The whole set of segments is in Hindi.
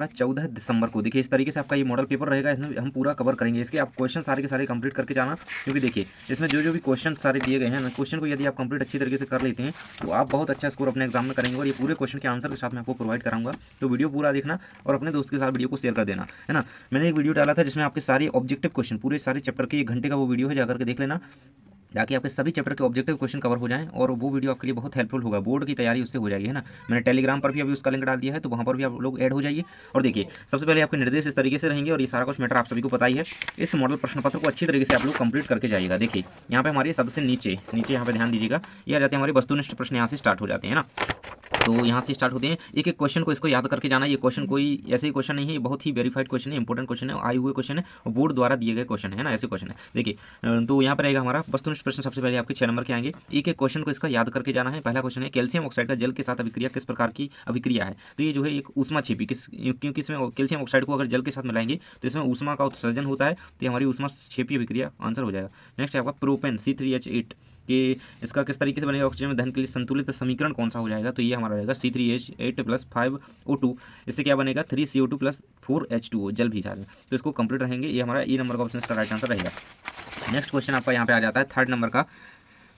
हमारा 14 दिसंबर को। देखिए इस तरीके से आपका ये मॉडल पेपर रहेगा, इसमें हम पूरा कवर करेंगे। इसके आप क्वेश्चन सारे के सारे कंप्लीट करके जाना, क्योंकि देखिए इसमें जो भी क्वेश्चन सारे दिए गए हैं ना, क्वेश्चन को यदि आप कंप्लीट अच्छी तरीके से कर लेते हैं तो आप बहुत अच्छा स्कोर अपने एग्जाम में करेंगे। और ये पूरे क्वेश्चन के आंसर के साथ मैं आपको प्रोवाइड कराऊंगा, तो वीडियो पूरा देखना और अपने दोस्त के साथ वीडियो को शेयर कर देना, है ना। मैंने एक वीडियो डाला था जिसमें आपके सारे ऑब्जेक्टिव क्वेश्चन पूरे सारे चैप्टर के 1 घंटे का वो वीडियो है, जाकर के देख लेना, ताकि आपके सभी चैप्टर के ऑब्जेक्टिव क्वेश्चन कवर हो जाएं। और वो वीडियो आपके लिए बहुत हेल्पफुल होगा, बोर्ड की तैयारी उससे हो जाएगी, है ना। मैंने टेलीग्राम पर भी अभी उसका लिंक डाल दिया है, तो वहाँ पर भी आप लोग ऐड हो जाइए। और देखिए सबसे पहले आपके निर्देश इस तरीके से रहेंगे, और ये सारा कुछ मैटर आप सभी को पता ही है। इस मॉडल प्रश्न पत्र को अच्छी तरीके से आप लोग कंप्लीट करके जाइएगा। देखिए यहाँ पे हमारे सबसे नीचे यहाँ पे ध्यान दीजिएगा, ये आ जाते हैं हमारे वस्तुनिष्ठ प्रश्न, यहाँ से स्टार्ट हो जाते हैं ना। तो यहाँ से स्टार्ट होते हैं, एक एक क्वेश्चन को इसको याद करके जाना। ये क्वेश्चन कोई ऐसे ही क्वेश्चन नहीं है, ये बहुत ही वेरीफाइड क्वेश्चन है, इंपॉर्टेंट क्वेश्चन है, आए हुए क्वेश्चन है, और बोर्ड द्वारा दिए गए क्वेश्चन है ना, ऐसे क्वेश्चन है। देखिए तो यहाँ पर रहेगा हमारा वस्तुनिष्ठ प्रश्न, सबसे पहले आपके 6 नंबर के आएंगे। एक एक क्वेश्चन को इसका याद करके जाना है। पहला क्वेश्चन है कैल्शियम ऑक्साइड का जल के साथ अभिक्रिया किस प्रकार की अभिक्रिया है। तो ये जो है एक ऊष्मा छिपी क्योंकि इसमें कैल्शियम ऑक्साइड को अगर जल के साथ मिलाएंगे तो इसमें ऊष्मा का उत्सर्जन होता है, तो हमारी ऊष्मा छिपी अभिक्रिया आंसर हो जाएगा। नेक्स्ट है आपका प्रोपेन C3H8 कि इसका किस तरीके से बनेगा, ऑक्सीजन में दहन के लिए संतुलित समीकरण कौन सा हो जाएगा। तो ये हमारा रहेगा C3H8 + 5O2, इससे क्या बनेगा 3CO2 + 4H2O, जल भी जाएगा। तो इसको कंप्लीट रहेंगे, ये हमारा E नंबर का ऑप्शन इसका राइट आंसर रहेगा। नेक्स्ट क्वेश्चन आपका यहाँ पे आ जाता है 3rd नंबर का,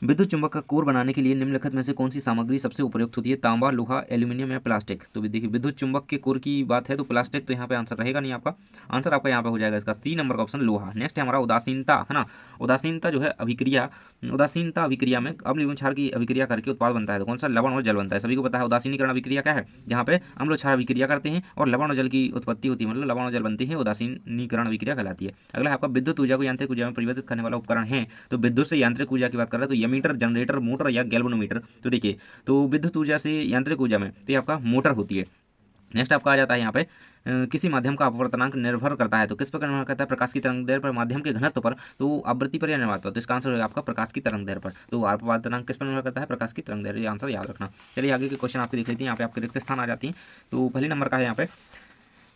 विद्युत चुंबक का कोर बनाने के लिए निम्नलिखित में से कौन सी सामग्री सबसे उपयुक्त होती है, तांबा, लोहा, एल्यूमिनियम या प्लास्टिक। तो देखिए विद्युत चुंबक के कोर की बात है तो प्लास्टिक तो यहाँ पे आंसर रहेगा नहीं, आपका आंसर आपका यहाँ पे हो जाएगा इसका C नंबर का ऑप्शन लोहा। नेक्स्ट है हमारा उदासीनता, है ना। उदासीनता जो है अभिक्रिया, उदासीनता अभिक्रिया में अम्ल एवं क्षार की अभिक्रिया करके उत्पाद बनता है, तो कौन सा, लवण और जल बनता है। सभी को पता है उदासीनीकरण अभिक्रिया क्या है, जहाँ पे अम्ल क्षार अभिक्रिया करते हैं और लवण और जल की उत्पत्ति होती है, मतलब लवण और जल बनती है, उदासीनीकरण अभिक्रिया कहलाती है। अगला है आपका विद्युत ऊर्जा को यांत्रिक ऊर्जा में परिवर्तित करने वाला उपकरण है। तो विद्युत से यांत्रिक ऊर्जा की बात कर रहे हैं तो एमीटर, जनरेटर, मोटर या गैल्वेनोमीटर। तो देखिए तो विद्युत ऊर्जा से यांत्रिक ऊर्जा में तो ये आपका मोटर होती है। नेक्स्ट आपका आ जाता है यहाँ पे किसी माध्यम का अपवर्तनांक निर्भर करता है, तो किस पर निर्भर करता है, प्रकाश की तरंग दैर्ध्य पर, माध्यम के घनत्व पर, तो आवृत्ति पर या निर्वात पर। तो इसका आंसर होगा आपका प्रकाश की तरंग दैर्ध्य पर। तो अपवर्तनांक किस पर निर्भर करता है, प्रकाश की तरंग दैर्ध्य, ये आंसर याद रखना। चलिए आगे के क्वेश्चन आपके देख लेते हैं। यहाँ पे आपके रिक्त स्थान आ जाती हैं। तो पहले नंबर का है यहाँ पे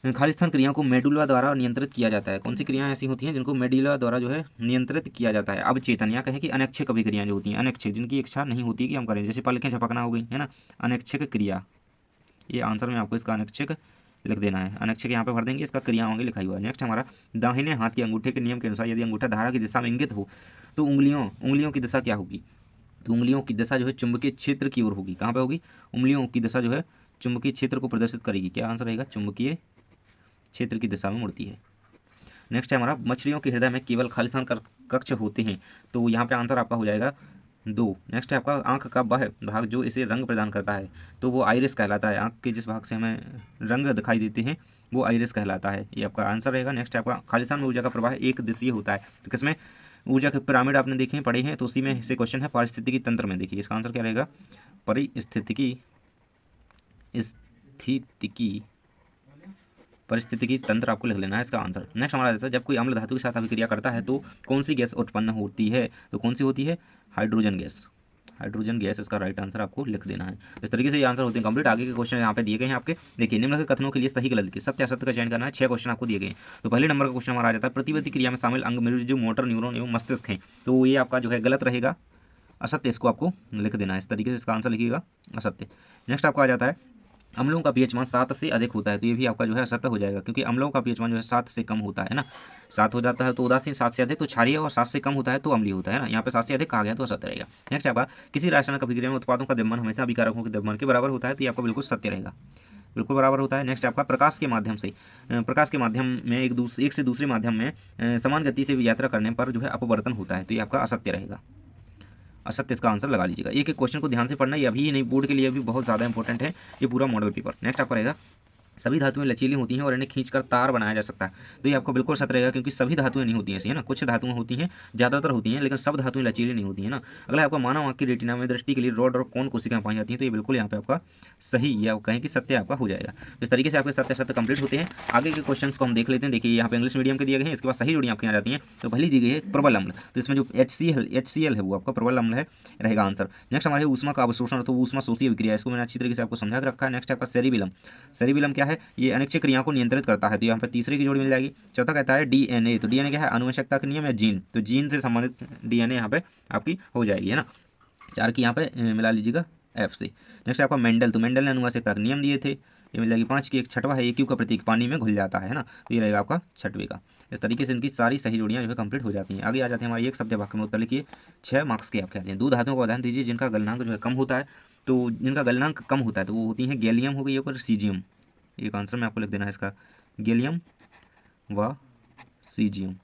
खालिस्तान क्रियाओं को मेडुला द्वारा नियंत्रित किया जाता है। कौन सी क्रियाएं ऐसी होती हैं जिनको मेडुला द्वारा जो है नियंत्रित किया जाता है। अब चेतन या कहें कि अनैच्छिक अभिक्रियाएं जो होती हैं, अनैच्छिक जिनकी इच्छा नहीं होती कि हम करें, जैसे पलकें झपकना हो गई, है ना, अनैच्छिक क्रिया। ये आंसर में आपको इसका अनैच्छिक लिख देना है, अनैच्छिक यहाँ पे भर देंगे, इसका क्रिया होंगे लिखा हुआ है। नेक्स्ट हमारा दाहिने हाथ के अंगूठे के नियम के अनुसार यदि अंगूठा धारा की दिशा में इंगित हो तो उंगलियों की दिशा क्या होगी। तो उंगलियों की दिशा जो है चुंबकीय क्षेत्र की ओर होगी। कहाँ पे होगी, उंगलियों की दिशा जो है चुंबकीय क्षेत्र को प्रदर्शित करेगी। क्या आंसर रहेगा, चुंबकीय क्षेत्र की दिशा में मुड़ती है। नेक्स्ट है हमारा मछलियों के हृदय में केवल खालिस्तान कक्ष होते हैं। तो यहाँ पे आंसर आपका हो जाएगा 2। नेक्स्ट है आपका आंख का वह भाग जो इसे रंग प्रदान करता है, तो वो आइरिस कहलाता है। आंख के जिस भाग से हमें रंग दिखाई देते हैं वो आइरिस कहलाता है, ये आपका आंसर रहेगा। नेक्स्ट है आपका खालिस्तान में ऊर्जा का प्रवाह एक दिशीय होता है। तो किसमें, ऊर्जा के पिरामिड आपने देखे पढ़े हैं, तो उसी में से क्वेश्चन है पारिस्थितिकी तंत्र में। देखिए इसका आंसर क्या रहेगा, परिस्थितिकी तंत्र आपको लिख लेना है इसका आंसर। नेक्स्ट हमारा रहता है जब कोई अम्ल धातु के साथ अभिक्रिया करता है तो कौन सी गैस उत्पन्न होती है। तो कौन सी होती है, हाइड्रोजन गैस। हाइड्रोजन गैस इसका राइट आंसर आपको लिख देना है। इस तरीके से ये आंसर होते हैं कंप्लीट। आगे के क्वेश्चन यहाँ पे दिए गए हैं आपके। देखिए निम्नलिखित कथनों के लिए सही गलत की सत्य असत्य का चयन करना है। 6 क्वेश्चन आपको दिए गए हैं। तो पहले नंबर का क्वेश्चन हमारा आ जाता है प्रतिवर्ती क्रिया में शामिल अंग मृदु, मोटर, न्यूरॉन एवं मस्तिष्क हैं। तो ये आपका जो है गलत रहेगा, असत्य इसको आपको लिख देना है। इस तरीके से इसका आंसर लिखिएगा असत्य। नेक्स्ट आपको आ जाता है अम्लों का पीएच मान 7 से अधिक होता है। तो ये भी आपका जो है असत्य हो जाएगा, क्योंकि अम्लों का पीएच मान जो है 7 से कम होता है ना। 7 हो जाता है तो उदासीन, 7 से अधिक तो क्षारीय, और 7 से कम होता है तो अम्लीय होता है ना। यहाँ पे 7 से अधिक कहा गया तो असत्य रहेगा। नेक्स्ट आपका किसी रासायनिक अभिक्रिया में उत्पादों का द्रव्यमान हमेशा अभिकारकों के द्रव्यमान के बराबर होता है। तो ये आपका बिल्कुल सत्य रहेगा, बिल्कुल बराबर होता है। नेक्स्ट आपका प्रकाश के माध्यम में एक से दूसरे माध्यम में समान गति से यात्रा करने पर जो है अपवर्तन होता है। तो ये आपका असत्य रहेगा, असत्य इसका आंसर लगा लीजिएगा। एक एक क्वेश्चन को ध्यान से पढ़ना, ये अभी नहीं, बोर्ड के लिए भी बहुत ज़्यादा इंपॉर्टेंट है ये पूरा मॉडल पेपर। नेक्स्ट आपका रहेगा सभी धातुएं लचीली होती हैं और इन्हें खींचकर तार बनाया जा सकता है। तो ये आपको बिल्कुल सत्य रहेगा, क्योंकि सभी धातुएं नहीं होती हैं ऐसी, है ना। कुछ धातुएं होती हैं, ज़्यादातर होती हैं, लेकिन सब धातुएं लचीली नहीं होती हैं ना। अगला आपका मानव आंख की रेटिना में दृष्टि के लिए रॉड और कोन कोशिकाएं पाई जाती हैं। तो ये बिल्कुल यहाँ पे आपका सही या कहें कि सत्य आपका हो जाएगा। तो इस तरीके से आपके सत्य सत्य कंप्लीट होते हैं। आगे के क्वेश्चन को हम देख लेते हैं। देखिए यहाँ पे इंग्लिश मीडियम के दिए गए हैं, इसके बाद सही जोड़ी आपके यहाँ जाती हैं। तो पहली दी गई है प्रबल अम्ल, तो इसमें जो HCl है वो आपका प्रबल अम्ल है, रहेगा आंसर। नेक्स्ट हमारे ऊष्मा का अवशोषण, तो ऊष्मा शोषी अभिक्रिया, इसको मैंने अच्छी तरीके से आपको समझा के रखा है। नेक्स्ट आपका सेरिबिलम क्या है, ये अनैच्छिक क्रिया को नियंत्रित करता है। तो यहाँ पे तीसरे की जोड़ी मिल जाएगी। चौथा कहता है DNA, तो DNA क्या है, अनुवंशिकता का नियम या जीन, तो जीन से संबंधित DNA यहाँ पे आपकी हो जाएगी, है ना। 4 की यहाँ पे मिला लीजिएगा F से। नेक्स्ट आपका मेंडल, तो मेंडल ने अनुवंशिकता के नियम दिए थे। ये मिल जाएगी 5 की। एक छठवा है AQ का प्रतीक पानी में घुल जाता है ना, तो ये रहेगा आपका छठवे का। इस तरीके से इनकी सारी सही जोड़ियाँ जो है कंप्लीट हो जाती हैं। आगे आ जाते हैं हमारे एक शब्द वाक्य में उत्तर लिखिए। 6 मार्क्स के आपके आते हैं। 2 धातुओं का उदाहरण दीजिए जिनका गलनांक जो है कम होता है। तो जिनका गलनांक कम होता है तो वो होती हैं गैलियम हो गई और सीजियम। एक आंसर में आपको लिख देना है इसका, गैलियम व सीजियम।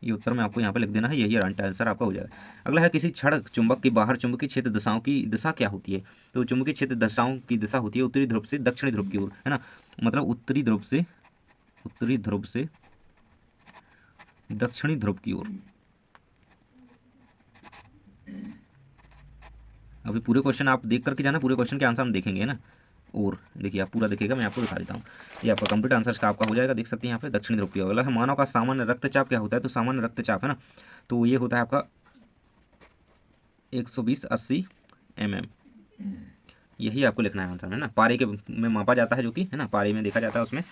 ये उत्तर में आपको यहाँ पे लिख देना है, यही आंसर आपका हो जाएगा। अगला है किसी क्षण चुंबक के बाहर चुंबकीय क्षेत्र दिशाओं की दिशा क्या होती है। तो चुंबकीय क्षेत्र दिशाओं की दिशा होती है उत्तरी ध्रुव से दक्षिणी ध्रुव की ओर, है ना, मतलब उत्तरी ध्रुव से दक्षिणी ध्रुव की ओर। अभी पूरे क्वेश्चन आप देख करके जाना, पूरे क्वेश्चन के आंसर हम देखेंगे, है ना। और देखिए आप पूरा देखिएगा, मैं आपको दिखा देता हूँ। ये आपका कंप्लीट आंसर का आपका हो जाएगा, देख सकते हैं यहाँ पे दक्षिणी ध्रुव की ओर। अगला है मानव का सामान्य रक्तचाप क्या होता है। तो सामान्य रक्तचाप है ना, तो ये होता है आपका 120/80 mm। यही आपको लिखना है आंसर में ना, पारे के में मापा जाता है, जो कि है ना पारे में देखा जाता है उसमें।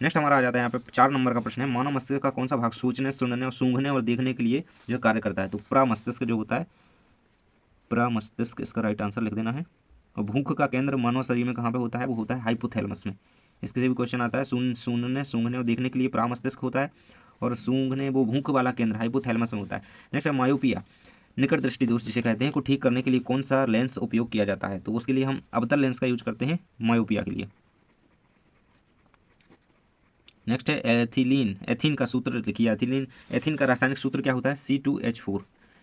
नेक्स्ट हमारा आ जाता है यहाँ पे 4 नंबर का प्रश्न है। मानव मस्तिष्क का कौन सा भाग सोचने, सुनने और सूंघने और देखने के लिए जो कार्य करता है। तो प्रमस्तिष्क जो होता है, प्रमस्तिष्क इसका राइट आंसर लिख देना है। और भूख का केंद्र मानव शरीर में कहाँ पे होता है, वो होता है हाइपोथैलेमस में। इसके से भी क्वेश्चन आता है, सुनने सूंघने और देखने के लिए प्रमस्तिष्क होता है, और सूंघने वो भूख वाला केंद्र हाइपोथैलेमस में होता है। नेक्स्ट है मायोपिया, निकट दृष्टि दोष जिसे कहते हैं, को ठीक करने के लिए कौन सा लेंस उपयोग किया जाता है। तो उसके लिए हम अवतल लेंस का यूज करते हैं मायोपिया के लिए। नेक्स्ट है एथिलीन, एथीन का सूत्र लिखिए। एथीन का रासायनिक सूत्र क्या होता है, C2H4।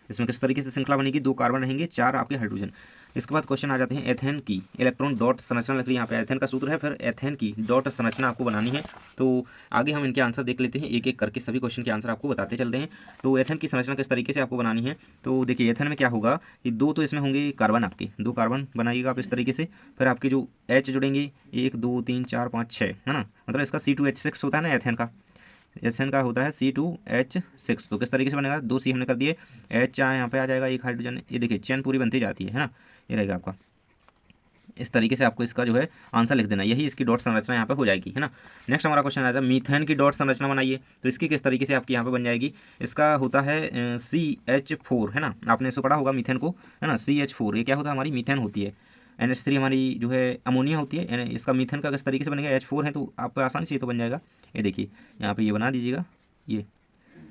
इसमें किस तरीके से श्रृंखला बनेगी, 2 कार्बन रहेंगे, 4 आपके हाइड्रोजन। इसके बाद क्वेश्चन आ जाते हैं एथेन की इलेक्ट्रॉन डॉट संरचना लिख ली यहाँ पे। एथेन का सूत्र है, फिर एथेन की डॉट संरचना आपको बनानी है। तो आगे हम इनके आंसर देख लेते हैं, एक एक करके सभी क्वेश्चन के आंसर आपको बताते चलते हैं। तो एथेन की संरचना किस तरीके से आपको बनानी है, तो देखिए एथेन में क्या होगा कि 2 तो इसमें होंगे कार्बन, आपके 2 कार्बन बनाइएगा आप इस तरीके से। फिर आपके जो H जुड़ेंगे 1 2 3 4 5 6, है ना, मतलब इसका C2H6 होता है ना एथेन का। एथेन का होता है C2H6। तो किस तरीके से बनेगा, 2 C हमने कर दिए, H यहाँ पे आ जाएगा, एक हाइड्रोजन, ये देखिए चेन पूरी बनती जाती है ना, ये रहेगा आपका। इस तरीके से आपको इसका जो है आंसर लिख देना, यही इसकी डॉट संरचना यहाँ पे हो जाएगी, है ना। नेक्स्ट हमारा क्वेश्चन आता है मीथेन की डॉट संरचना बनाइए। तो इसकी किस तरीके से आपकी यहाँ पे बन जाएगी, इसका होता है CH4, है ना, आपने इसको पढ़ा होगा मीथेन को, है ना। CH4 ये क्या होता है, हमारी मीथेन होती है। NH3 हमारी जो है अमोनिया होती है। इसका मीथेन का किस तरीके से बनेगा, H4 है तो आप आसानी से ये तो बन जाएगा। ये देखिए यहाँ पे ये बना दीजिएगा, ये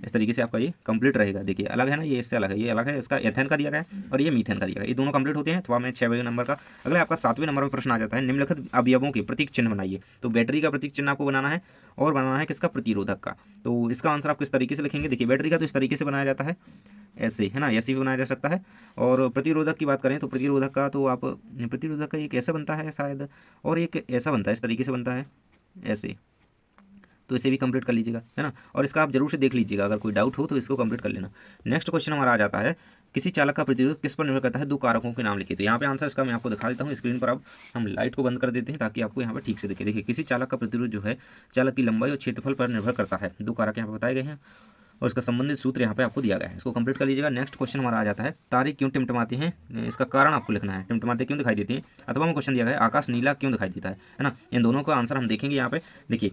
इस तरीके से आपका ये कंप्लीट रहेगा। देखिए अलग है ना, ये इससे अलग है, ये अलग है, इसका एथेन का दिया गया है और ये मीथेन का दिया गया है, ये दोनों कंप्लीट होते हैं। अथवा में 6वें नंबर का। अगला आपका 7वें नंबर में प्रश्न आ जाता है, निम्नलिखित अवयवों के प्रतीक चिन्ह बनाइए। तो बैटरी का प्रतीक चिन्ह आपको बनाना है, और बनाना है किसका, प्रतिरोधक का। तो इसका आंसर आप किस तरीके से लिखेंगे, देखिए बैटरी का तो इस तरीके से बनाया जाता है, ऐसे, है ना, ऐसे भी बनाया जा सकता है। और प्रतिरोधक की बात करें तो प्रतिरोधक का तो आप, प्रतिरोधक का एक ऐसा बनता है शायद, और एक ऐसा बनता है, इस तरीके से बनता है ऐसे। तो इसे भी कंप्लीट कर लीजिएगा, है ना, और इसका आप जरूर से देख लीजिएगा, अगर कोई डाउट हो तो इसको कंप्लीट कर लेना। नेक्स्ट क्वेश्चन हमारा आ जाता है, किसी चालक का प्रतिरोध किस पर निर्भर करता है, 2 कारकों के नाम लिखिए। तो यहाँ पे आंसर इसका मैं आपको दिखा देता हूँ स्क्रीन पर। अब हम लाइट को बंद कर देते हैं ताकि आपको यहाँ पर ठीक से दिखे। देखिए किसी चालक का प्रतिरोध जो है चालक की लंबाई और क्षेत्रफल पर निर्भर करता है। 2 कारक यहाँ पर बताए गए हैं और इसका संबंधित सूत्र यहाँ पे आपको दिया गया है, इसको कंप्लीट कर लीजिएगा। नेक्स्ट क्वेश्चन हमारा आ जाता है, तारे क्यों टिमटिमाती हैं, इसका कारण आपको लिखना है, टिमटिमाते क्यों दिखाई देती हैं। अथवा में क्वेश्चन दिया गया है, आकाश नीला क्यों दिखाई देता है ना। इन दोनों का आंसर हम देखेंगे यहाँ पे। देखिए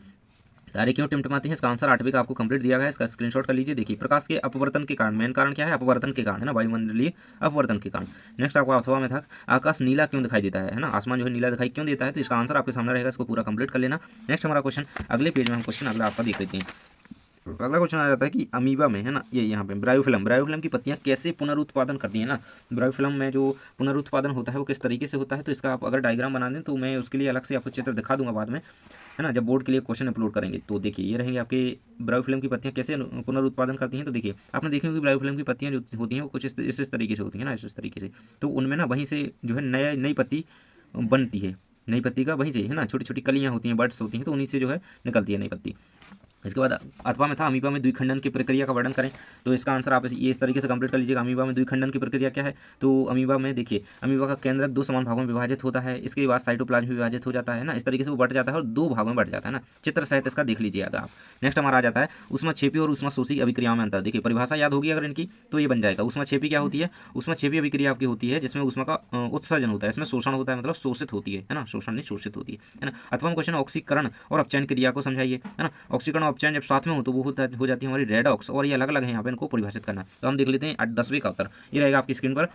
तारे क्यों टिमटिमाती हैं, इसका आंसर 8वें का आपको कंप्लीट दिया गया है, इसका स्क्रीनशॉट कर लीजिए। देखिए प्रकाश के अपवर्तन के कारण, मेन कारण क्या है, अपवर्तन के कारण, है ना, वायुमंडलीय अपवर्तन के कारण। नेक्स्ट आपको अथवा में था, आकाश नीला क्यों दिखाई देता है ना, आसमान जो है नीला दिखाई क्यों देता है। तो इसका आंसर आपके सामने रहेगा, इसको पूरा कंप्लीट कर लेना। नेक्स्ट हमारा क्वेश्चन अगले पेज में हम क्वेश्चन अगला आपका देख लेते हैं। अगला क्वेश्चन आ जाता है कि अमीबा में, है ना, ये यहाँ पे ब्रायोफिल्म की पत्तियाँ कैसे पुनरुत्पादन करती हैं ना। ब्रायोफिल्म में जो पुनरुत्पादन होता है वो किस तरीके से होता है। तो इसका आप अगर डायग्राम बना दें तो मैं उसके लिए अलग से आपको चित्र दिखा दूंगा बाद में, है ना, जब बोर्ड के लिए क्वेश्चन अपलोड करेंगे। तो देखिए ये रहेंगे आपके ब्रायोफिल्म की पत्तियाँ कैसे पुनरुत्पादन करती हैं। तो देखिए आपने देखी होगी ब्रायोफिल्म की पत्तियाँ जो होती हैं वो कुछ इस तरीके से होती हैं ना, इस तरीके से। तो उनमें ना वहीं से जो है नई पत्ती बनती है, नई पत्ती का वहीं से, है ना, छोटी छोटी कलियाँ होती हैं, बर्ड्स होती हैं, तो उन्हीं से जो है निकलती है नई पत्ती। इसके बाद अथवा में था, अमीबा में द्विखंडन की प्रक्रिया का वर्णन करें। तो इसका आंसर आप ये इस तरीके से कंप्लीट कर लीजिएगा, अमीबा में द्विखंडन की प्रक्रिया क्या है। तो अमीबा में देखिए, अमीबा का केंद्रक 2 समान भागों में विभाजित होता है, इसके बाद साइटोप्लाज्म विभाजित हो जाता है ना, इस तरीके से वो बढ़ जाता है और 2 भागों में बढ़ जाता है ना, चित्र सहित इसका देख लीजिएगा आप। नेक्स्ट हमारा आ जाता है ऊष्माक्षेपी और ऊष्माशोषी अभिक्रियाओं में अंतर। देखिए परिभाषा याद होगी अगर इनकी, तो ये बन जाएगा। ऊष्माक्षेपी क्या होती है, ऊष्माक्षेपी अभिक्रिया आपकी होती है जिसमें ऊष्मा का उत्सर्जन होता है, इसमें शोषण होता है, मतलब शोषित होती है ना, शोषण नहीं शोषित होती है ना। अथवा क्वेश्चन ऑक्सीकरण और अपचयन क्रिया को समझाइए, है ना। ऑक्सीकरण और अपचयन जब साथ में हो तो वो हो जाती है हमारी रेडॉक्स, और ये अलग अलग है, यहाँ पे इनको परिभाषित करना। तो हम देख लेते हैं 10वें का उत्तर, ये रहेगा आपकी स्क्रीन पर।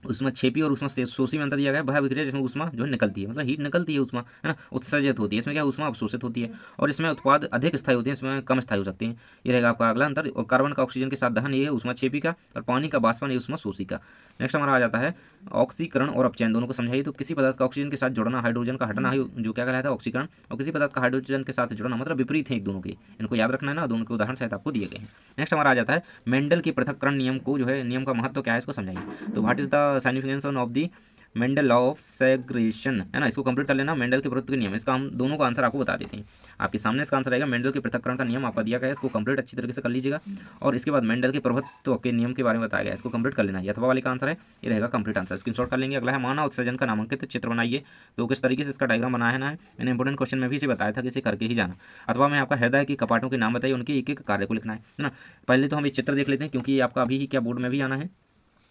उसमें छेपी और उसमें शोषी में अंतर दिया गया है। वह अभिक्रिया जिसमें ऊष्मा जो है निकलती है, मतलब हीट निकलती है, ऊष्मा है ना उत्सर्जित होती है। इसमें क्या ऊष्मा अवशोषित होती है और इसमें उत्पाद अधिक स्थायी होते हैं, इसमें कम स्थायी हो सकते हैं। ये रहेगा आपका अगला अंतर। और कार्बन का ऑक्सीजन के साथ दहन ये है ऊष्मा छेपी का, और पानी का बाष्पन ये ऊष्मा शोषी का। नेक्स्ट हमारा आ जाता है ऑक्सीकरण और अपचयन दोनों को समझाइए। तो किसी पदार्थ का ऑक्सीजन के साथ जुड़ना, हाइड्रोजन का हटना है जो क्या कहलाता है ऑक्सीकरण, और किसी पदार्थ का हाइड्रोजन के साथ जुड़ना मतलब विपरीत है एक दोनों के। इनको याद रखना है ना, दोनों के उदाहरण शायद आपको दिए गए हैं। नेक्स्ट हमारा आ जाता है मेंडल के पृथक्करण नियम को जो है, नियम का महत्व क्या है इसको समझाइए। तो what is the significance of the Mendel law of segregation, है ना, इसको कंप्लीट कर लेना। मेंडल के प्रभुत्व के नियम, इसका हम दोनों का आंसर आपको बता देते हैं। आपके सामने इसका आंसर रहेगा मेंडल के पृथक्करण का नियम आपका दिया गया है, इसको कंप्लीट अच्छी तरीके से कर लीजिएगा। और इसके बाद मेंडल के प्रभुत्व के नियम के बारे में बताया गया है, इसको कंप्लीट कर लेना है। अथवा वाले का आंसर है, ये रहेगा कंप्लीट आंसर, स्क्रीनशॉट कर लेंगे। अगला है मानव उत्सर्जन का नामांकित चित्र बनाइए। तो किस तरीके से इसका डायग्राम बनाया है, मैंने इंपोर्टेंट क्वेश्चन में भी इसे बताया था कि इसे करके ही जाना। अथवा में आपका हृदय के कपाटों के नाम बताइए, उनके एक एक कार्य को लिखना है ना। पहले तो हम ये चित्र देख लेते हैं क्योंकि ये आपका अभी ही क्या बोर्ड में भी आना है।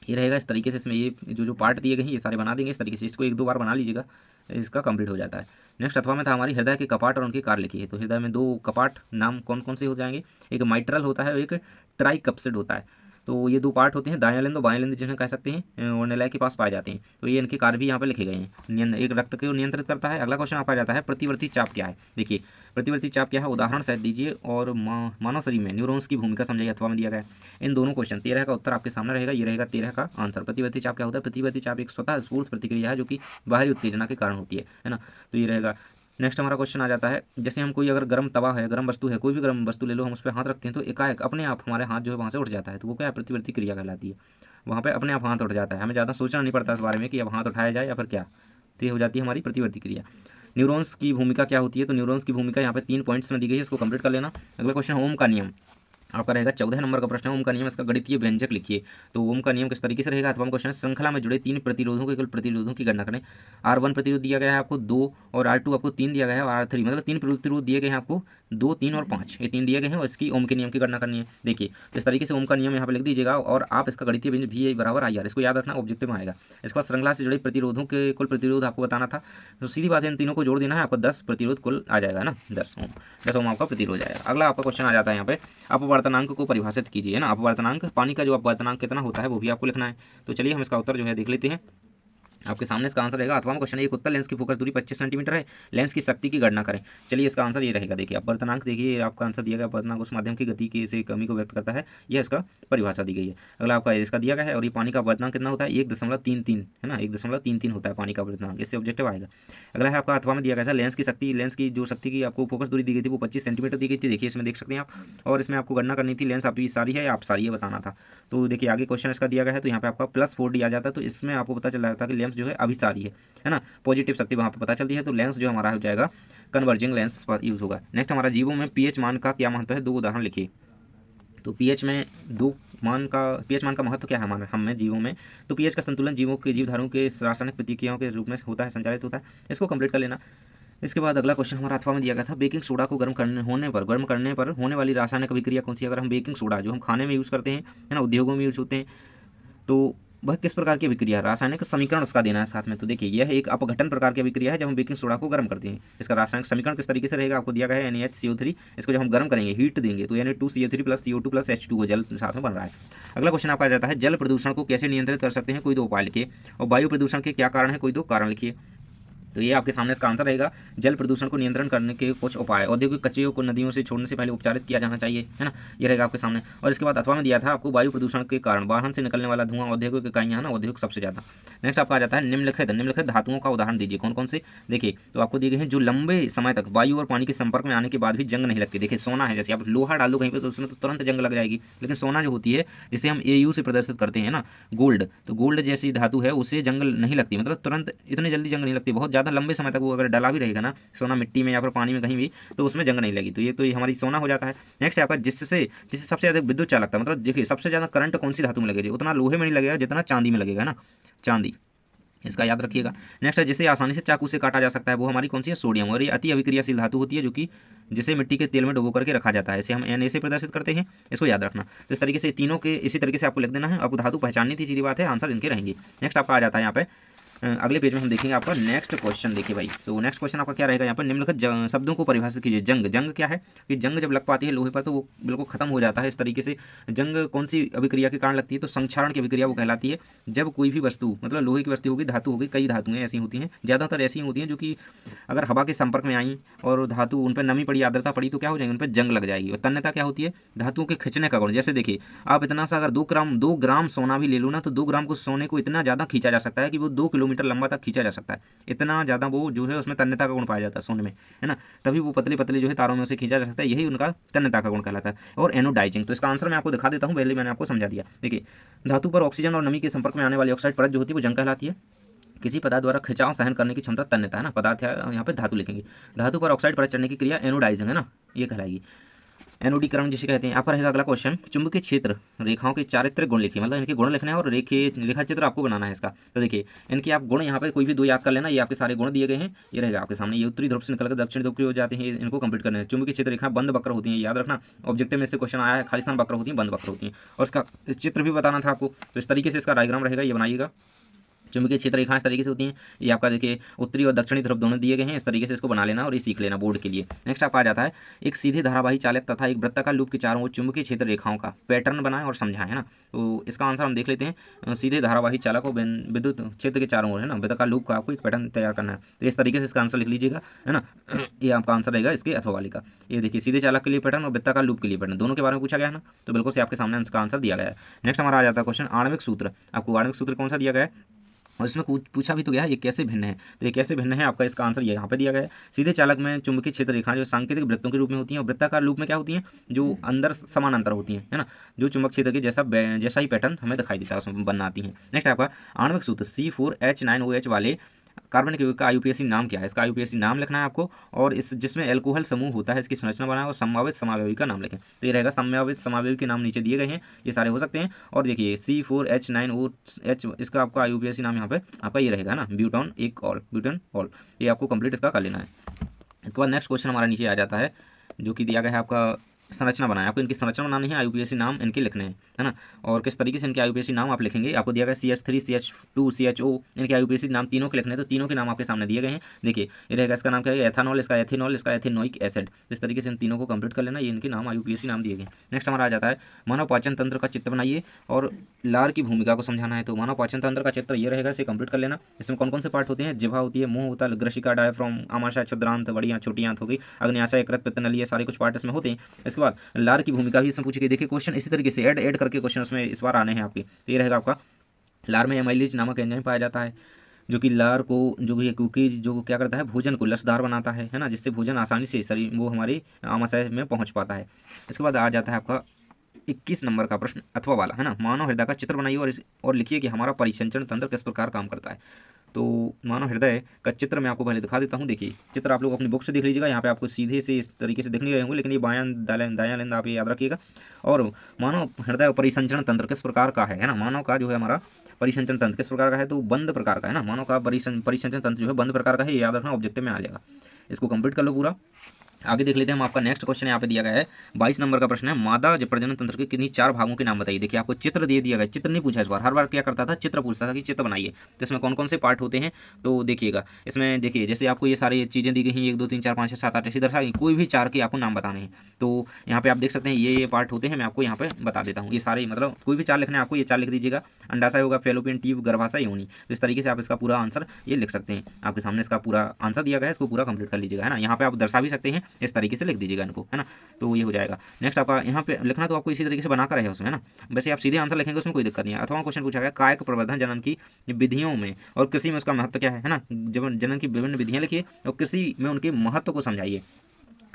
ये रहेगा इस तरीके से, इसमें ये जो पार्ट दिए गए हैं ये सारे बना देंगे इस तरीके से, इसको एक दो बार बना लीजिएगा, इसका कंप्लीट हो जाता है। नेक्स्ट अथवा में था हमारी हृदय के कपाट और उनके कार्य लिखिए। तो हृदय में दो कपाट, नाम कौन कौन से हो जाएंगे, एक माइट्रल होता है और एक ट्राइकप्सिड होता है। तो ये दो पार्ट होते हैं, दायां लिंद और बायां लिंद जिन्हें कह सकते हैं वो निलय के पास पाए जाते हैं। तो ये इनके कार्य भी यहाँ पे लिखे गए हैं। एक रक्त को नियंत्रित करता है। अगला क्वेश्चन आपका जाता है प्रतिवर्ती चाप क्या है। देखिए प्रतिवर्ती चाप क्या है, उदाहरण शायद दीजिए, और मानव शरीर में न्यूरॉन्स की भूमिका समझाइए, अथवा में दिया गया है। इन दोनों क्वेश्चन 13 का उत्तर आपके सामने रहेगा, ये रहेगा 13 का आंसर। प्रतिवर्ती चाप क्या होता है, प्रतिवर्ती चाप एक स्वतः स्फूर्त प्रतिक्रिया है जो कि बाहरी उत्तेजना के कारण होती है ना। तो ये रहेगा। नेक्स्ट हमारा क्वेश्चन आ जाता है, जैसे हम कोई अगर गर्म तवा है, गर्म वस्तु है, कोई भी गर्म वस्तु ले लो, हम उस पर हाथ रखते हैं तो एकाएक अपने आप हमारे हाथ जो है वहाँ से उठ जाता है। तो वो क्या है, प्रतिवर्ती क्रिया कहलाती है। वहाँ पे अपने आप हाथ उठ जाता है, हमें ज़्यादा सोचना नहीं पड़ता इस बारे में कि अब हाथ उठाया जाए या फिर क्या। तो ये हो जाती है हमारी प्रतिवर्ती क्रिया। न्यूरॉन्स की भूमिका क्या होती है, तो न्यूरॉन्स की भूमिका यहाँ पे 3 पॉइंट्स में दी गई है, इसको कंप्लीट कर लेना। अगला क्वेश्चन ओम का नियम आपका रहेगा 14 नंबर का प्रश्न है। ओम का नियम, इसका गणितीय व्यंजक लिखिए। तो ओम का नियम किस तरीके से रहेगा, अथवा क्वेश्चन श्रृंखला में जुड़े 3 प्रतिरोधों के कुल प्रतिरोधों की गणना करें। R1 प्रतिरोध दिया गया है आपको 2, और R2 आपको 3 दिया गया है, और R3 मतलब 3 प्रतिरोध दिए गए हैं आपको 2, 3 और 5, ये 3 दिए गए हैं, और इसकी ओम के नियम की गणना करनी है। देखिए तो इस तरीके से ओम का नियम यहाँ पे लिख दीजिएगा, और आप इसका गणितीय व्यंजक VI बराबर IR, इसको याद रखना, ऑब्जेक्टिव में आएगा। इसके बाद श्रृंखला से जुड़े प्रतिरोधों के कुल प्रतिरोध आपको बताना था, तो सीधी बात है इन तीनों को जोड़ देना है, आपको 10 प्रतिरोध कुल आ जाएगा ना, 10 ओम आपका प्रतिरोध आएगा। अगला आपका क्वेश्चन आ जाता है यहाँ पे अपवर्तनांक को परिभाषित कीजिए ना। अपवर्तनांक, पानी का जो अपवर्तनांक कितना होता है वो भी आपको लिखना है। तो चलिए हम इसका उत्तर जो है देख लेते हैं। आपके सामने इसका आंसर रहेगा, अथवा क्वेश्चन है एक उत्तल लेंस की फोकस दूरी 25 सेंटीमीटर है, लेंस की शक्ति की गणना करें। चलिए इसका आंसर ये रहेगा। देखिए अपवर्तनांक, देखिए आपका आंसर दिया गया, अपवर्तनांक उस माध्यम की गति की से कमी को व्यक्त करता है, यह इसका परिभाषा दी गई है। अगला आपका इसका दिया गया है, और ये पानी का अपवर्तनांक कितना होता है 1.33 है ना, 1.33 होता है पानी का अपवर्तनांक, इससे ऑब्जेक्टिव आएगा। अगला है आपका अथवा में दिया गया था लेंस की शक्ति, लेंस की जो शक्ति की आपको फोकस दूरी दी गई थी वो 25 सेंटीमीटर दी गई थी। देखिए इसमें देख सकते हैं आप, और इसमें आपको गणना करनी थी लेंस आपकी सारी है या आप सारी है बताना था। तो देखिए आगे क्वेश्चन इसका दिया गया है, तो यहाँ पे आपका +4D आ जाता है, तो इसमें आपको पता चल जाता है कि लेंस जो है अभिसारी है ना, पॉजिटिव शक्ति वहाँ पे पता चलती है। तो लेंस जो हमारा हो जाएगा कन्वर्जिंग लेंस पर यूज होगा। नेक्स्ट हमारा जीवों में पीएच मान का क्या महत्व है, 2 उदाहरण लिखिए। तो पीएच में 2 मान का, पीएच मान का महत्व क्या है हमारे हमें जीवों में, तो पीएच का संतुलन जीवों के जीवधारों के रासायनिक प्रतिक्रियाओं के रूप में होता है, संचालित होता है, इसको कंप्लीट कर लेना। इसके बाद अगला क्वेश्चन हमारा अथवा में दिया गया था, बेकिंग सोडा को गर्म करने पर होने वाली रासायनिक अभिक्रिया कौन सी है। अगर हम बेकिंग सोडा जो हम खाने में यूज़ करते हैं है ना, उद्योगों में यूज होते हैं, तो वह किस प्रकार की अभिक्रिया है, रासायनिक समीकरण उसका देना है साथ में। तो देखिए यह एक अपघटन प्रकार की अभिक्रिया है जब हम बेकिंग सोडा को गर्म करते हैं। इसका रासायनिक समीकरण किस तरीके से रहेगा, आपको दिया गया है NaHCO3, इसको जब हम गर्म करेंगे हीट देंगे तो Na2CO3 + CO2 + H2O जल साथ में बन रहा है। अगला क्वेश्चन आपका जाता है जल प्रदूषण को कैसे नियंत्रित कर सकते हैं, कोई 2 उपाय लिखिए। और वायु प्रदूषण के क्या कारण है, कोई 2 कारण लिखिए। तो ये आपके सामने इसका आंसर रहेगा, जल प्रदूषण को नियंत्रण करने के कुछ उपाय, औद्योगिक कचरे को नदियों से छोड़ने से पहले उपचारित किया जाना चाहिए, है ना, ये रहेगा आपके सामने। और इसके बाद अथवा में दिया था आपको वायु प्रदूषण के कारण वाहन से निकलने वाला धुआं, औद्योगिक इकाइयाँ ना, औद्योगिक सबसे ज़्यादा। नेक्स्ट आपका आ जाता है निम्नलिखित धातुओं का उदाहरण दीजिए, कौन कौन से। देखिए तो आपको दिए गए हैं जो लंबे समय तक वायु और पानी के संपर्क में आने के बाद भी जंग नहीं लगती। देखिए सोना है, जैसे आप लोहा डालो कहीं पर तो उसमें तो तुरंत जंग लग जाएगी, लेकिन सोना जो होती है जिसे हम AU से प्रदर्शित करते हैं ना, गोल्ड, तो गोल्ड जैसी धातु है उससे जंग नहीं लगती, मतलब तुरंत इतनी जल्दी जंग नहीं लगती, बहुत ज़्यादा लंबे समय तक वो डला भी रहेगा ना सोना मिट्टी में या फिर पानी में कहीं भी, तो उसमें जंग नहीं लगी। तो ये हमारी सोना हो जाता है। नेक्स्ट आपका जिससे सबसे ज़्यादा विद्युत चालकता, मतलब देखिए सबसे ज़्यादा करंट कौन सी धातु में लगेगी, उतना लोहे में नहीं लगेगा जितना चांदी में लगेगा ना, चांदी, इसका याद रखिएगा। नेक्स्ट है जिसे आसानी से चाकू से काटा जा सकता है, वो हमारी कौन सी है, सोडियम, और ये अति अभिक्रियाशील धातु होती है जो कि जिसे मिट्टी के तेल में डुबो करके रखा जाता है, इसे हम Na से प्रदर्शित करते हैं, इसको याद रखना। तो इस तरीके से तीनों के इसी तरीके से आपको लिख देना है, आपको धातु पहचाननी थी, सीधी बात है, आंसर इनके रहेंगे। नेक्स्ट आपका आ जाता है यहाँ पे अगले पेज में हम देखेंगे आपका नेक्स्ट क्वेश्चन। देखिए भाई, तो नेक्स्ट क्वेश्चन आपका क्या रहेगा यहाँ पर, निम्नलिखित शब्दों को परिभाषित कीजिए। जंग, जंग क्या है कि जंग जब लग पाती है लोहे पर तो वो बिल्कुल खत्म हो जाता है। इस तरीके से जंग कौन सी अभिक्रिया के कारण लगती है, तो संक्षारण की अभिक्रिया वो कहलाती है। जब कोई भी वस्तु, मतलब लोहे की वस्तु होगी, धातु होगी, कई धातुएं ऐसी होती हैं, ज़्यादातर ऐसी होती हैं जो कि अगर हवा के संपर्क में आई और धातु उन पर नमी पड़ी, आर्द्रता पड़ी, तो क्या हो जाएगी, उन पर जंग लग जाएगी। और तन्यता क्या होती है, धातुओं के खिंचने का गुण। जैसे देखिए आप इतना सा अगर 2 ग्राम सोना भी ले लो ना, तो 2 ग्राम को सोने को इतना ज़्यादा खींचा जा सकता है कि वो 2 किलोमीटर लंबा तक खींचा जा सकता है। इतना ज़्यादा वो जो है उसमें तन्यता का गुण पाया जाता है सोने में, है ना, तभी वो पतले पतले जो है तारों में उसे खींचा जा सकता है। यही उनका तन्यता का गुण कहलाता है। और एनोडाइजिंग, तो इसका आंसर मैं आपको दिखा देता हूँ, पहले मैंने आपको समझा दिया। देखिए, धातु पर ऑक्सीजन और नमी के संपर्क में आने वाली ऑक्साइड परत जो होती है वो जंग कहलाती है। किसी पदार्थ द्वारा खिंचाव सहन करने की क्षमता तन्यता है ना, पदार्थ है यहाँ पे धातु लिखेंगे। धातु पर ऑक्साइड परत चढ़ने की क्रिया एनोडाइजिंग है ना, ये कहलाएगी, एनोडीकरण जिसे कहते हैं। आपका रहेगा अगला क्वेश्चन, चुंबकीय क्षेत्र रेखाओं के चारित्रिक गुण लिखिए, मतलब इनके गुण लिखने हैं और रेखा चित्र आपको बनाना है इसका। तो देखिए इनके आप गुण यहाँ पे कोई भी 2 याद कर लेना, ये आपके सारे गुण दिए गए हैं, ये रहेगा आपके सामने। ये उत्तरी ध्रुव से निकलकर दक्षिण ध्रुव की हो जाते हैं, इनको कंप्लीट करना है। चुंबकीय क्षेत्र रेखा बंद वक्र होती है, याद रखना, ऑब्जेक्टिव में से क्वेश्चन आया है, खालिस्तान वक्र होती है, बंद वक्र होती हैं। और इसका चित्र भी बताना था आपको, तो इस तरीके से इसका डायग्राम रहेगा, ये बनाइएगा। चुंबकीय क्षेत्र रेखाएं इस तरीके से होती हैं, ये आपका देखिए उत्तरी और दक्षिणी ध्रुव दोनों दिए गए हैं, इस तरीके से इसको बना लेना और ये सीख लेना बोर्ड के लिए। नेक्स्ट आपका आ जाता है, एक सीधे धारावाही चालक तथा एक वृत्ताकार लूप के चारों ओर चुंबकीय क्षेत्र रेखाओं का पैटर्न बनाएं और समझाएं, है ना। तो इसका आंसर हम देख लेते हैं, सीधे धारावाही चालक और विद्युत क्षेत्र के चारों ओर, है ना, वृत्ताकार लूप का आपको एक पैटर्न तैयार करना है। तो इस तरीके से इसका आंसर लिख लीजिएगा, है ना। ये आपका आंसर रहेगा इसके अथवा वाले का। ये देखिए सीधे चालक के लिए पैटर्न और वृत्ताकार लूप के लिए पैटर्न, दोनों के बारे में पूछा गया है ना, तो बिल्कुल से आपके सामने इसका आंसर दिया गया है। नेक्स्ट हमारा आ जाता है क्वेश्चन, आणविक सूत्र। आपको आणविक सूत्र कौन सा दिया गया है और इसमें पूछा भी तो गया है, ये कैसे भिन्न है, तो ये कैसे भिन्न है आपका इसका आंसर ये यहाँ पे दिया गया है। सीधे चालक में चुंबकीय क्षेत्र रेखाएं जो सांकेतिक वृत्तों के रूप में होती हैं और वृत्ताकार लूप में क्या होती हैं, जो अंदर समानांतर होती हैं, है ना, जो चुंबक क्षेत्र के जैसा ही पैटर्न हमें दिखाई देता है उसमें बनना आती हैं। नेक्स्ट आपका आणविक सूत्र C4H9OH वाले कार्बन के का आईयूपीएसी नाम क्या है, इसका आईयूपीएसी नाम लिखना है आपको, और इस जिसमें एल्कोहल समूह होता है इसकी संरचना बनाए और संभावित समावयवी का नाम लिखें। तो ये रहेगा, संभावित समावयवी के नाम नीचे दिए गए हैं, ये सारे हो सकते हैं। और देखिए C4H9OH इसका आपका आईयूपीएसी नाम यहाँ पे आपका ये रहेगा ना, ब्यूटॉन एक ऑल, ब्यूटन ऑल, ये आपको कंप्लीट इसका कर लेना है। इसके बाद नेक्स्ट क्वेश्चन हमारा नीचे आ जाता है, जो कि दिया गया है आपका संरचना बनाए, आपको इनकी संरचना बनानी है, आईयूपीएसी नाम इनके लिखने हैं, है ना। और किस तरीके से इनके आईयूपीएसी नाम आप लिखेंगे, आपको दिया गया CH3 CH2 CHO, इनके आईयूपीएसी नाम तीनों के लिखने हैं, तो तीनों के नाम आपके सामने दिए गए हैं। देखिए ये रहेगा, इसका नाम क्या है, एथानॉल, इसका एथेनॉल, इसका एथेनोइक एसिड। इस तरीके से इन तीनों को कंप्लीट कर लेना, ये इनके नाम आईयूपीएसी नाम दिए गए। नेक्स्ट हमारा आ जाता है, मानव पाचन तंत्र का चित्र बनाइए और लार की भूमिका को समझाना है। तो मानव पाचन तंत्र का चित्र ये रहेगा, इसे कंप्लीट कर लेना। इसमें कौन कौन से पार्ट होते हैं, जिह्वा होती है, मुंह होता है, ग्रशिका, डायफ्राम, आमाशय, क्षुद्रांत, बड़ी आंत, छोटी आंत होगी, अग्न्याशय, यकृत, पित्त नली, ये सारे कुछ पार्ट इसमें होते हैं। इसके बाद लार की भूमिका भी इसमें पूछी गई। देखिए क्वेश्चन इसी तरीके से ऐड करके क्वेश्चन उसमें इस बार आने हैं आपके। तो ये रहेगा आपका, लार में एमाइलेज नामक एंजाइम पाया जाता है, जो कि लार को जो भी कुकीज जो क्या करता है, भोजन को लसदार बनाता है ना, जिससे भोजन आसानी से शरीर वो हमारी आमाशय में पहुंच पाता है। इसके बाद आ जाता है आपका 21 नंबर का प्रश्न अथवा वाला, है ना, मानव हृदय का चित्र बनाइए और लिखिए कि हमारा परिसंचरण तंत्र किस प्रकार काम करता है। तो मानव हृदय का चित्र मैं आपको पहले दिखा देता हूँ। देखिए चित्र आप लोग अपनी बुक से देख लीजिएगा, यहाँ पे आपको सीधे से इस तरीके से दिख नहीं रहे होंगे, लेकिन ये बायां दायां लेंदा आप ये याद रखिएगा। और मानव हृदय और परिसंचरण तंत्र किस प्रकार का है ना, मानव का जो है हमारा परिसंचरण तंत्र किस प्रकार का है, तो बंद प्रकार का है ना, मानव का परिसंचरण तंत्र जो है बंद प्रकार का है, ये याद रखना, ऑब्जेक्टिव में आ जाएगा। इसको कंप्लीट कर लो पूरा। आगे देख लेते हैं हम, आपका नेक्स्ट क्वेश्चन यहाँ पे दिया गया है 22 नंबर का प्रश्न है, मादा प्रजनन तंत्र के किन्हीं 4 भागों के नाम बताइए। देखिए आपको चित्र दे दिया गया, चित्र नहीं पूछा इस बार, हर बार क्या करता था, चित्र पूछता था कि चित्र बनाइए। तो इसमें कौन कौन से पार्ट होते हैं, तो देखिएगा इसमें, देखिए जैसे आपको ये सारी चीज़ें दी गई हैं, 1 2 3 4 5 6 7 8 ऐसी दर्शाई, कोई भी 4 के आपको नाम बताने हैं। तो यहाँ पे आप देख सकते हैं ये पार्ट होते हैं, मैं आपको यहाँ पे बता देता हूँ, ये सारे मतलब कोई भी 4 लिखने हैं आपको, ये 4 लिख दीजिएगा। अंडाशय होगा, फेलोपियन ट्यूब, गर्भाशय, योनि। तो इस तरीके से आप इसका पूरा आंसर ये लिख सकते हैं। आपके सामने इसका पूरा आंसर दिया गया है, इसको पूरा कंप्लीट कर लीजिएगा, है ना। यहाँ पे आप दर्शा भी सकते हैं, इस तरीके से लिख दीजिएगा इनको, है ना। तो ये हो जाएगा। नेक्स्ट आपका यहाँ पे लिखना तो आपको इसी तरीके से बना कर रहे उसमें, है ना, वैसे आप सीधे आंसर लिखेंगे उसमें कोई दिक्कत नहीं है। अथवा क्वेश्चन पूछा गया, कायक प्रवर्धन जनन की विधियों में और कृषि में उसका महत्व क्या है ना, जनन की विभिन्न विधियां लिखिए और कृषि में उनके महत्व को समझाइए।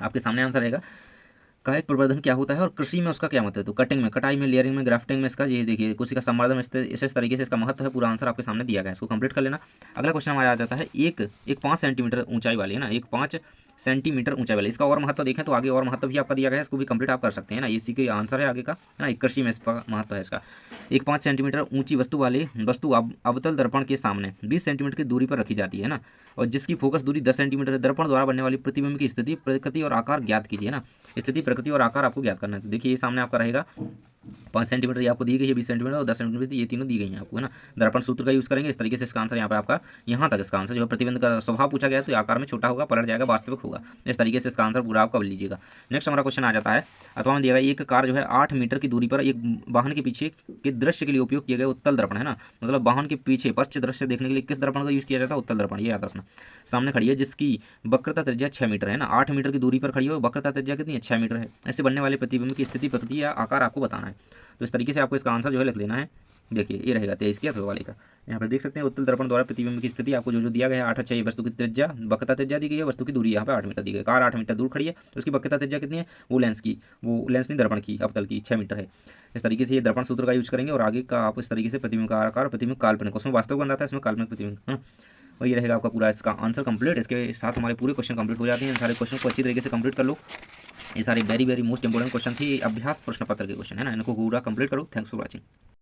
आपके सामने आंसर रहेगा, कायक प्रवर्धन क्या होता है और कृषि में उसका क्या महत्व है। तो कटिंग में, कटाई में, लेयरिंग में, ग्राफ्टिंग में इसका ये देखिए, कुछ का संवर्धन में इस तरीके से इसका महत्व है। पूरा आंसर आपके सामने दिया गया है, इसको कंप्लीट कर लेना। अगला क्वेश्चन हमारा आ जाता है, एक 5 सेंटीमीटर ऊंचाई वाली, है ना, एक 5 सेंटीमीटर ऊंचाई वाली, इसका और महत्व देखें तो आगे और महत्व भी आपका दिया गया है, इसको भी कंप्लीट आप कर सकते हैं ना, इसी के आंसर है आगे का, है ना। कृषि में इसका महत्व है इसका, एक 5 सेंटीमीटर ऊंची वस्तु अवतल दर्पण के सामने 20 सेंटीमीटर की दूरी पर रखी जाती है ना, और जिसकी फोकस दूरी 10 सेंटीमीटर है। दर्पण द्वारा बनने वाली प्रतिबिंब की स्थिति, प्रकृति और आकार ज्ञात कीजिए ना, स्थिति, प्रकृति और आकार आपको ज्ञात करना है। तो देखिए ये सामने आपका रहेगा 5 सेंटीमीटर ये आपको दी गई है, 20 सेंटीमीटर और 10 सेंटीमीटर ये तीनों दी गई हैं आपको, है ना। दर्पण सूत्र का यूज़ करेंगे। इस तरीके से इसका आंसर यहाँ पे आपका यहाँ तक इसका आंसर जो है प्रतिबिंब का स्वभाव पूछा गया है तो आकार में छोटा होगा, पलट जाएगा, वास्तविक होगा। इस तरीके से इसका आंसर पूरा आप कर लीजिएगा। नेक्स्ट हमारा क्वेश्चन आ जाता है, अथवा में दिया गया एक कार जो है 8 मीटर की दूरी पर एक वाहन के पीछे के दृश्य के लिए उपयोग किए गए उत्तल दर्पण, है ना, मतलब वाहन के पीछे पश्च दृश्य देखने के लिए किस दर्पण का यूज़ किया जाता है? उत्तल दर्पण। ये याद रखना। सामने खड़ी है जिसकी वक्रता त्रिज्या 6 मीटर है ना, 8 मीटर की दूरी पर खड़ी हो, वक्रता त्रिज्या कितनी है? 6 मीटर है। ऐसे बनने वाले प्रतिबिंब की स्थिति, प्रकृति या आकार आपको बताना है। तो इस तरीके से आपको इसका आंसर जो है लिख लेना है। देखिए ये रहेगा 23 के अथवा वाले का। यहाँ पर देख सकते हैं उत्तल दर्पण द्वारा प्रतिबिंब की स्थिति आपको जो दिया गया है 8 और 6 वस्तु की त्रिज्या, वक्रता त्रिज्या दी गई है, वस्तु की दूरी यहाँ पे 8 मीटर दी गई है। कार 8 मीटर दूर खड़ी है तो उसकी वक्रता त्रिज्या कितनी है? वो लेंस नहीं दर्पण की, अवतल की 6 मीटर है। इस तरीके से ये दर्पण सूत्र का यूज करेंगे और आगे का आप इस तरीके से प्रतिबिंब का आकार, प्रतिबिंब काल्पनिक, उसमें वास्तव बन रहा था, इसमें काल्पनिक प्रतिबिंब, है ना। और ये रहेगा आपका पूरा इसका आंसर कंप्लीट। इसके साथ हमारे पूरे क्वेश्चन कंप्लीट हो जाते हैं। इन सारे क्वेश्चन को अच्छी तरीके से कंप्लीट कर लो। ये सारे very very most important question थी, अभ्यास प्रश्न पत्र के क्वेश्चन, है ना। इनको पूरा कंप्लीट करो। Thanks for watching.